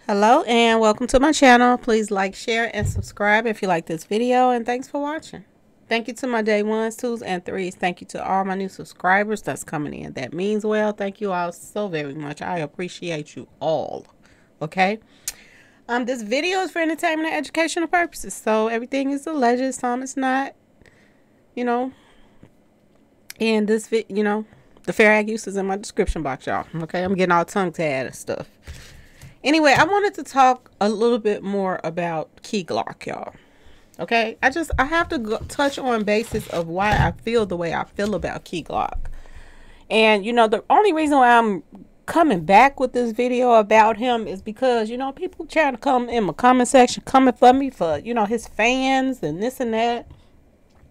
Hello and welcome to my channel. Please like, share, and subscribe if you like this video, and thanks for watching. Thank you to my day ones, twos, and threes. Thank you to all my new subscribers that's coming in. That means well. Thank you all so very much. I appreciate you all. Okay. This video is for entertainment and educational purposes. So everything is alleged, some it's not. And this the fair ag use is in my description box, y'all. Okay, I'm getting all tongue tied and stuff. Anyway, I wanted to talk a little bit more about Key Glock, y'all. Okay, I have to touch on basis of why I feel the way I feel about Key Glock. And the only reason why I'm coming back with this video about him is because people trying to come in my comment section, coming for me for his fans and this and that,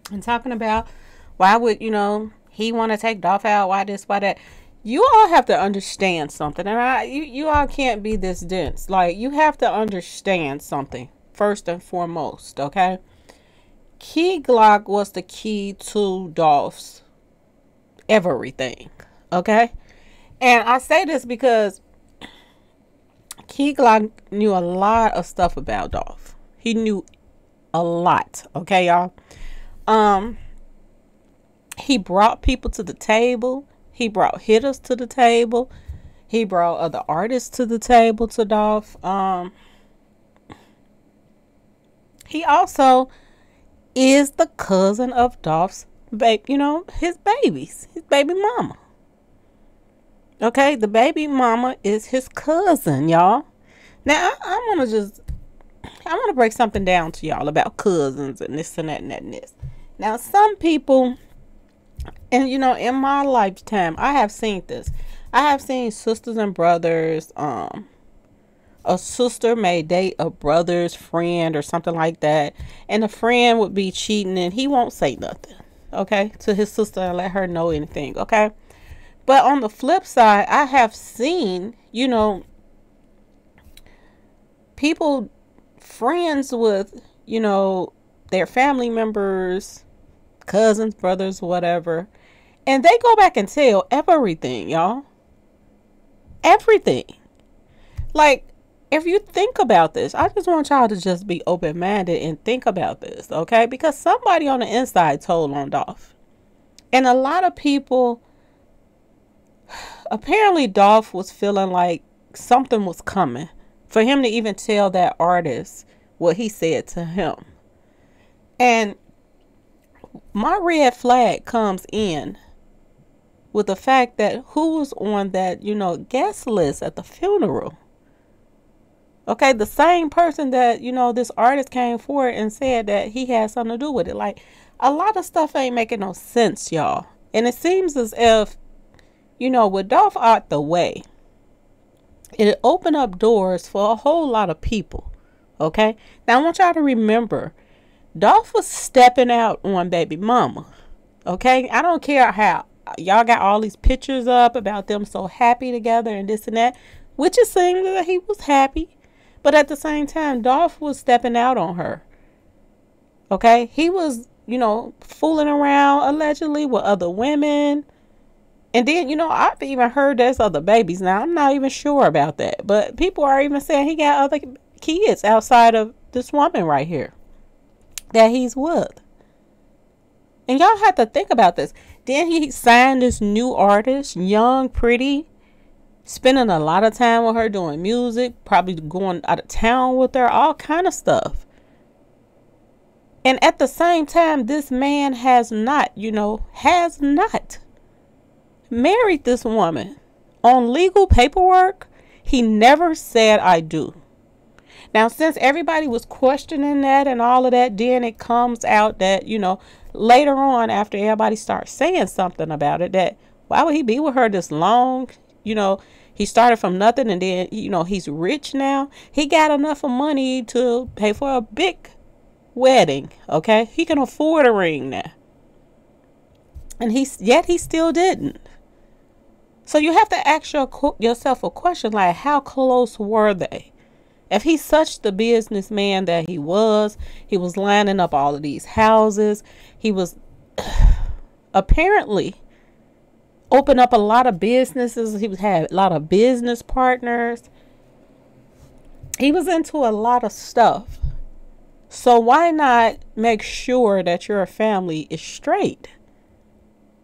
and talking about why would he want to take Dolph out, why this, why that. You all have to understand something, and you all can't be this dense. Like, you have to understand something first and foremost, okay? Key Glock was the key to Dolph's everything, okay? And I say this because Key Glock knew a lot of stuff about Dolph. He knew a lot, okay, y'all? He brought people to the table. He brought hitters to the table. He brought other artists to the table to Dolph. He also is the cousin of Dolph's his baby mama. Okay, the baby mama is his cousin, y'all. Now, I want to break something down to y'all about cousins and this and that and that and this. Now, some people, and in my lifetime, I have seen this. I have seen sisters and brothers. A sister may date a brother's friend or something like that, and the friend would be cheating, and he won't say nothing, okay, to his sister and let her know anything, okay. But on the flip side, I have seen people friends with their family members, cousins, brothers, whatever, and they go back and tell everything, y'all. Everything. Like, if you think about this, I just want y'all to just be open-minded and think about this, okay? Because somebody on the inside told on Dolph. And a lot of people, apparently Dolph was feeling like something was coming for him to even tell that artist what he said to him. And my red flag comes in with the fact that who was on that, guest list at the funeral. Okay, the same person that, this artist came forward and said that he had something to do with it. Like, a lot of stuff ain't making no sense, y'all. And it seems as if, with Dolph out the way, it opened up doors for a whole lot of people. Okay, now I want y'all to remember, Dolph was stepping out on baby mama. Okay, I don't care how y'all got all these pictures up about them so happy together and this and that, which is saying that he was happy, but at the same time, Dolph was stepping out on her. Okay, he was fooling around allegedly with other women, and then I've even heard there's other babies. Now, I'm not even sure about that, but people are even saying he got other kids outside of this woman right here that he's with. And y'all have to think about this. Then he signed this new artist, young, pretty, spending a lot of time with her doing music, probably going out of town with her, all kind of stuff. And at the same time, this man has not married this woman. On legal paperwork, he never said I do. Now, since everybody was questioning that and all of that, then it comes out that, later on, after everybody starts saying something about it, that why would he be with her this long? He started from nothing, and then, he's rich now. He got enough of money to pay for a big wedding, okay? He can afford a ring now. And yet he still didn't. So you have to ask yourself a question, like, how close were they? If he's such the businessman that he was lining up all of these houses. He was apparently opened up a lot of businesses. He had a lot of business partners. He was into a lot of stuff. So why not make sure that your family is straight?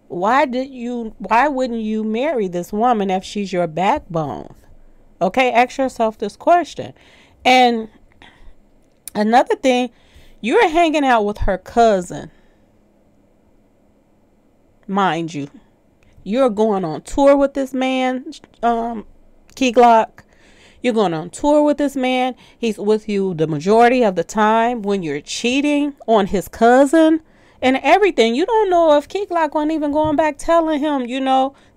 Why wouldn't you marry this woman if she's your backbone? Okay, ask yourself this question. And another thing, you're hanging out with her cousin, mind you. You're going on tour with this man, Key Glock. You're going on tour with this man. He's with you the majority of the time when you're cheating on his cousin and everything. You don't know if Key Glock wasn't even going back telling him,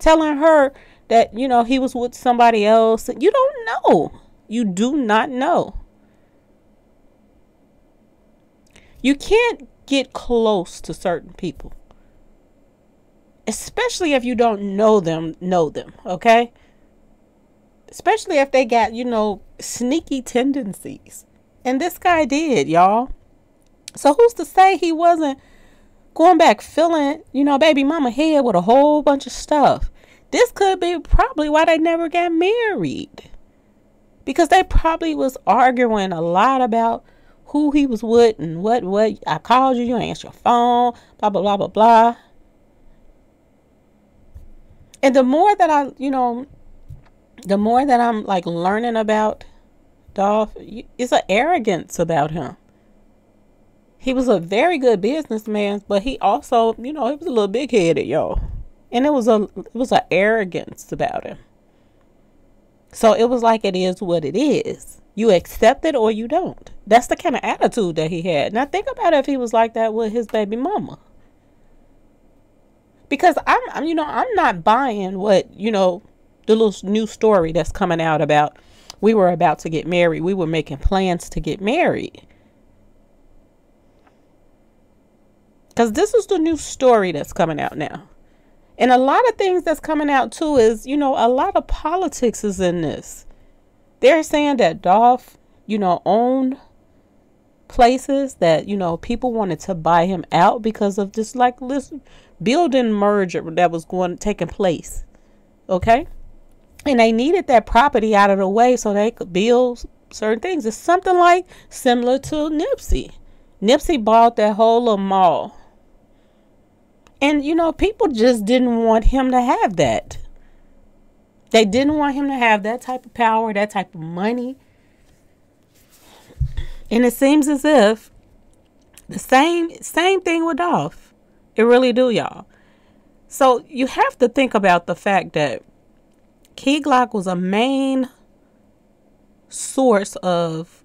telling her that, he was with somebody else. You don't know. You do not know. You can't get close to certain people, especially if you don't know them, okay? Especially if they got, sneaky tendencies. And this guy did, y'all. So who's to say he wasn't going back filling, baby mama head with a whole bunch of stuff? This could be probably why they never got married. Because they probably was arguing a lot about who he was with and what. I called you, you ain't answer your phone, blah, blah, blah, blah, blah. And the more that I'm like learning about Dolph, it's an arrogance about him. He was a very good businessman, but he also, he was a little big headed, y'all. And it was an arrogance about him. So it was like, it is what it is. You accept it or you don't. That's the kind of attitude that he had. Now think about it if he was like that with his baby mama. Because I'm not buying what, the little new story that's coming out about we were about to get married. We were making plans to get married. Because this is the new story that's coming out now. And a lot of things that's coming out too is, a lot of politics is in this. They're saying that Dolph, owned places that, people wanted to buy him out because of this building merger that was taking place. Okay? And they needed that property out of the way so they could build certain things. It's something like similar to Nipsey. Nipsey bought that whole little mall. And, people just didn't want him to have that. They didn't want him to have that type of power, that type of money. And it seems as if the same thing with Dolph. It really do, y'all. So you have to think about the fact that Key Glock was a main source of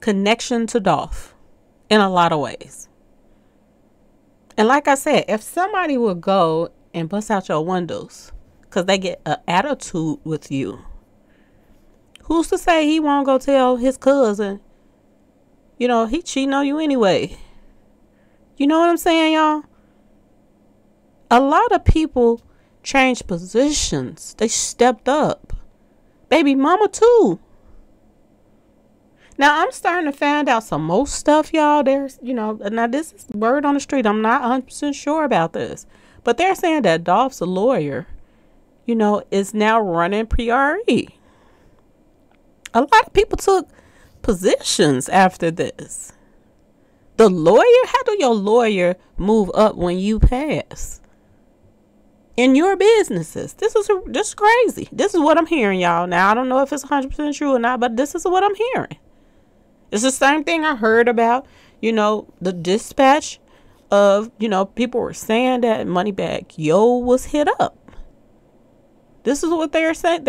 connection to Dolph in a lot of ways. And like I said, if somebody would go and bust out your windows because they get an attitude with you, who's to say he won't go tell his cousin, he cheating on you anyway? You know what I'm saying, y'all? A lot of people changed positions. They stepped up. Baby mama too. Now I'm starting to find out some more stuff, y'all. There's, now this is word on the street. I'm not 100% sure about this. But they're saying that Dolph's a lawyer, is now running P.R.E. A lot of people took positions after this. The lawyer? How do your lawyer move up when you pass? In your businesses. This is crazy. This is what I'm hearing, y'all. Now, I don't know if it's 100% true or not, but this is what I'm hearing. It's the same thing I heard about, the dispatch of, people were saying that Moneybagg Yo was hit up. This is what they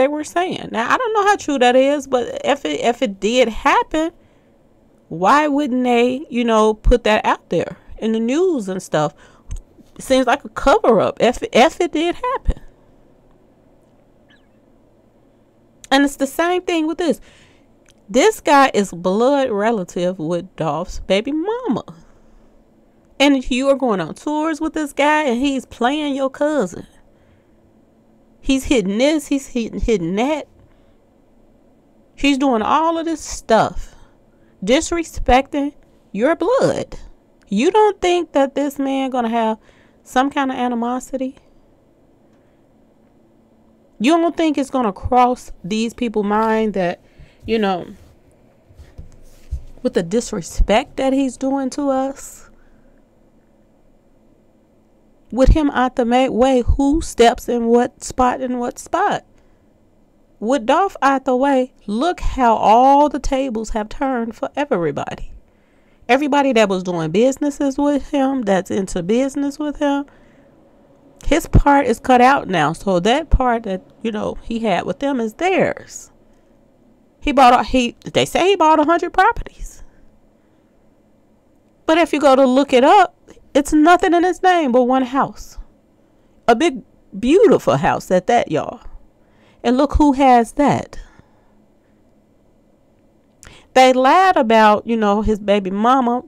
were saying. Now, I don't know how true that is, but if it did happen, why wouldn't they, put that out there in the news and stuff? It seems like a cover-up if it did happen. And it's the same thing with this. This guy is blood relative with Dolph's baby mama. And you are going on tours with this guy and he's playing your cousin. He's hitting this, he's hitting that. He's doing all of this stuff. Disrespecting your blood. You don't think that this man gonna have some kind of animosity? You don't think it's gonna cross these people's mind that, with the disrespect that he's doing to us, with him out the way, who steps in what spot and what spot. With Dolph out the way, look how all the tables have turned for everybody. Everybody that was doing businesses with him, that's into business with him, his part is cut out now. So that part that, he had with them is theirs. They say he bought 100 properties. But if you go to look it up, it's nothing in his name but one house. A big, beautiful house at that, y'all. And look who has that. They lied about, his baby mama,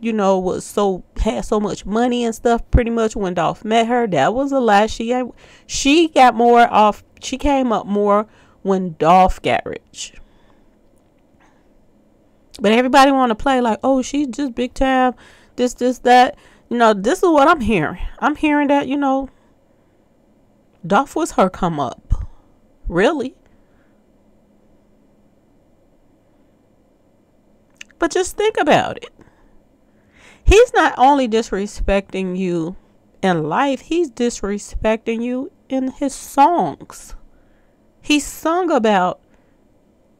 had so much money and stuff pretty much when Dolph met her. That was a lie. She got more off. She came up more when Dolph got rich. But everybody want to play like, oh, she's just big time. This, that. This is what I'm hearing. I'm hearing that, Dolph was her come up. Really? But just think about it. He's not only disrespecting you in life, he's disrespecting you in his songs. He sung about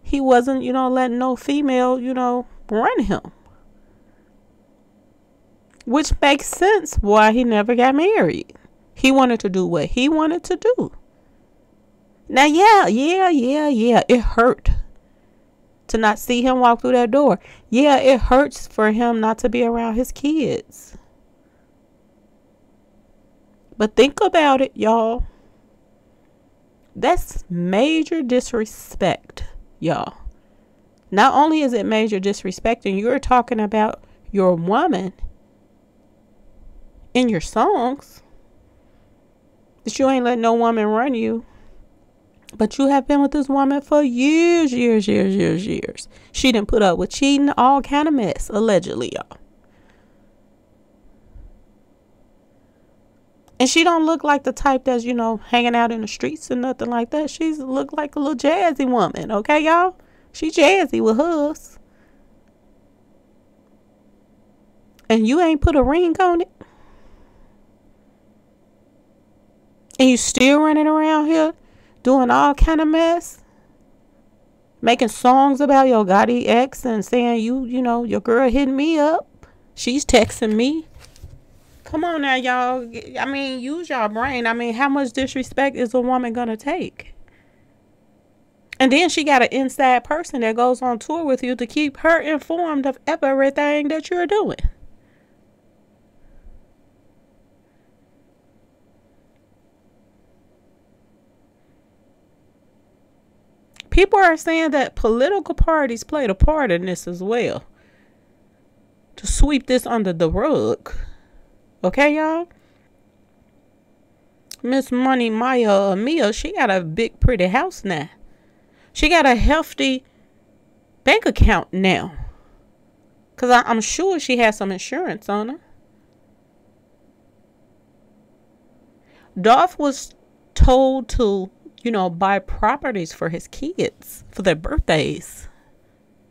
he wasn't, letting no female, run him. Which makes sense why he never got married. He wanted to do what he wanted to do. Now, yeah, it hurt to not see him walk through that door. Yeah, it hurts for him not to be around his kids. But think about it, y'all. That's major disrespect, y'all. Not only is it major disrespect, and you're talking about your woman in your songs, that you ain't letting no woman run you. But you have been with this woman for years. She didn't put up with cheating, all kind of mess, allegedly, y'all. And she don't look like the type that's, hanging out in the streets and nothing like that. She's look like a little jazzy woman, okay, y'all? She jazzy with hers. And you ain't put a ring on it. And you still running around here doing all kind of mess, making songs about your Gotti ex and saying your girl hitting me up, she's texting me. Come on now, y'all. I mean, use your brain. I mean, how much disrespect is a woman gonna take? And then she got an inside person that goes on tour with you to keep her informed of everything that you're doing. People are saying that political parties played a part in this as well, to sweep this under the rug. Okay, y'all? Miss Money Mia, she got a big, pretty house now. She got a hefty bank account now. Because I'm sure she has some insurance on her. Dolph was told to buy properties for his kids for their birthdays.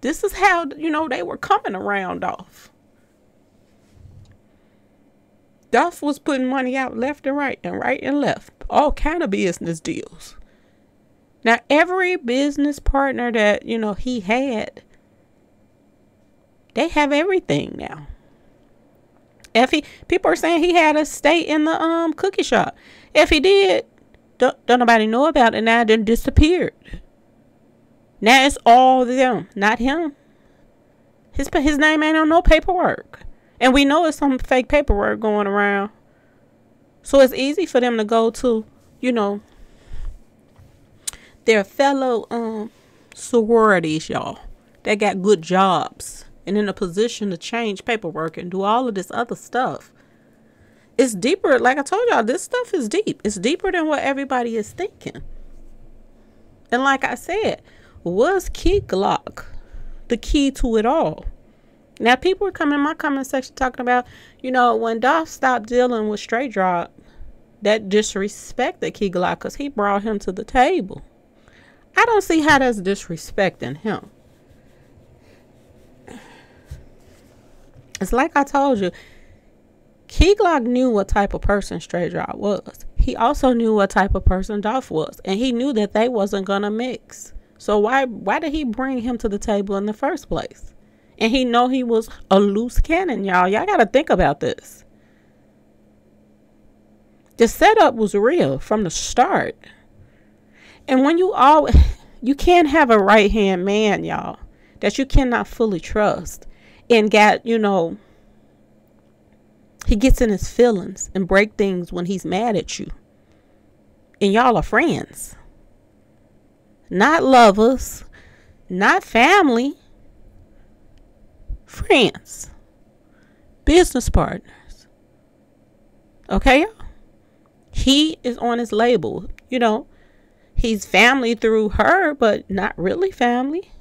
This is how, they were coming around Dolph. Dolph was putting money out left and right and left. All kind of business deals. Now, every business partner that, he had, they have everything now. People are saying he had a stake in the cookie shop. If he did, don't nobody know about it now. It done disappeared. Now it's all them, not him. His name ain't on no paperwork. And we know it's some fake paperwork going around. So it's easy for them to go to, their fellow sororities, y'all, that got good jobs and in a position to change paperwork and do all of this other stuff. It's deeper. Like I told y'all, this stuff is deep. It's deeper than what everybody is thinking. And like I said, was Key Glock the key to it all? Now, people were coming in my comment section talking about, when Dolph stopped dealing with Straight Drop, that disrespected Key Glock because he brought him to the table. I don't see how that's disrespecting him. It's like I told you, Key Glock knew what type of person Straight Drop was. He also knew what type of person Dolph was. And he knew that they wasn't going to mix. So why did he bring him to the table in the first place? And he know he was a loose cannon, y'all. Y'all got to think about this. The setup was real from the start. And when you can't have a right-hand man, y'all, that you cannot fully trust. And got, he gets in his feelings and break things when he's mad at you. And y'all are friends. Not lovers. Not family. Friends. Business partners. Okay, y'all? He is on his label. He's family through her, but not really family.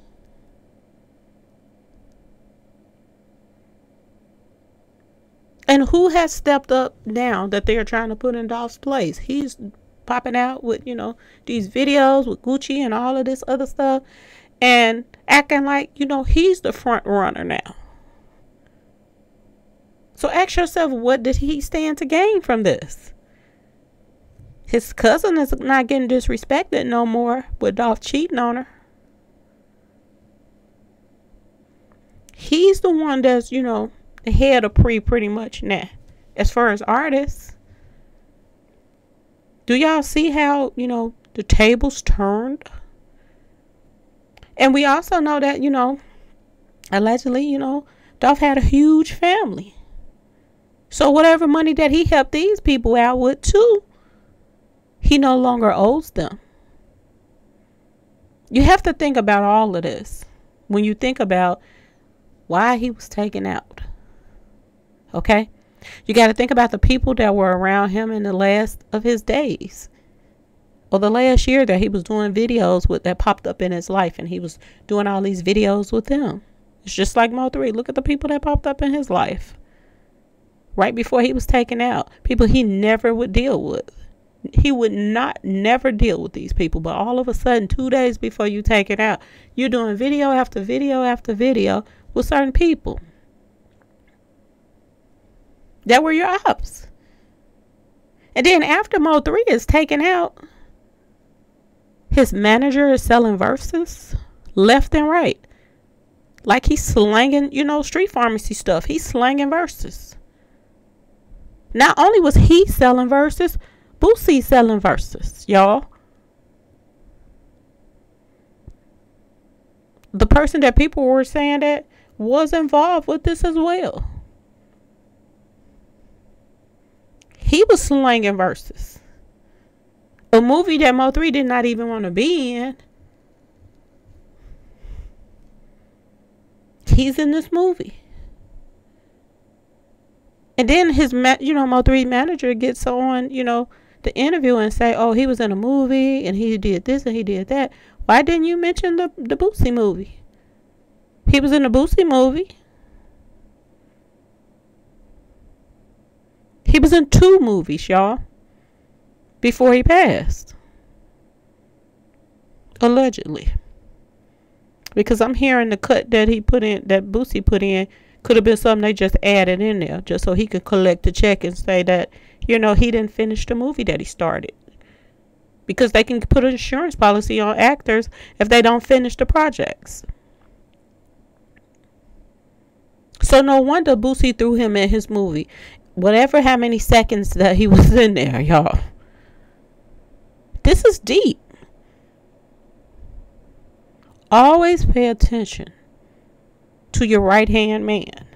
And who has stepped up now that they're trying to put in Dolph's place? He's popping out with, these videos with Gucci and all of this other stuff and acting like, he's the front runner now. So ask yourself, what did he stand to gain from this? His cousin is not getting disrespected no more with Dolph cheating on her. He's the one that's, the head of P.R.E pretty much now. As far as artists. Do y'all see how, the tables turned? And we also know that, allegedly, Dolph had a huge family. So whatever money that he helped these people out with too, he no longer owes them. You have to think about all of this when you think about why he was taken out. Okay? You got to think about the people that were around him in the last of his days. Or the last year that he was doing videos with that popped up in his life. And he was doing all these videos with them. It's just like Mo3. Look at the people that popped up in his life. Right before he was taken out. People he never would deal with. He would never deal with these people. But all of a sudden, 2 days before you take it out, you're doing video after video after video with certain people. That were your ops. And then after Mo3 is taken out, his manager is selling verses left and right. Like he's slanging, street pharmacy stuff. He's slanging verses. Not only was he selling verses, Boosie selling verses, y'all. The person that people were saying that was involved with this as well. He was slanging verses. A movie that Mo3 did not even want to be in. He's in this movie. And then his, Mo3 manager gets on, the interview and say, oh, he was in a movie and he did this and he did that. Why didn't you mention the Boosie movie? He was in the Boosie movie. He was in 2 movies, y'all, before he passed. Allegedly. Because I'm hearing the cut that he put in, that Boosie put in, could have been something they just added in there just so he could collect the check and say that, he didn't finish the movie that he started. Because they can put an insurance policy on actors if they don't finish the projects. So no wonder Boosie threw him in his movie. Whatever how many seconds that he was in there, y'all. This is deep. Always pay attention to your right-hand man.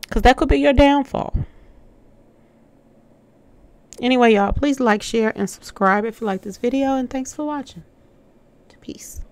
Because that could be your downfall. Anyway, y'all, please like, share, and subscribe if you like this video. And thanks for watching. Peace.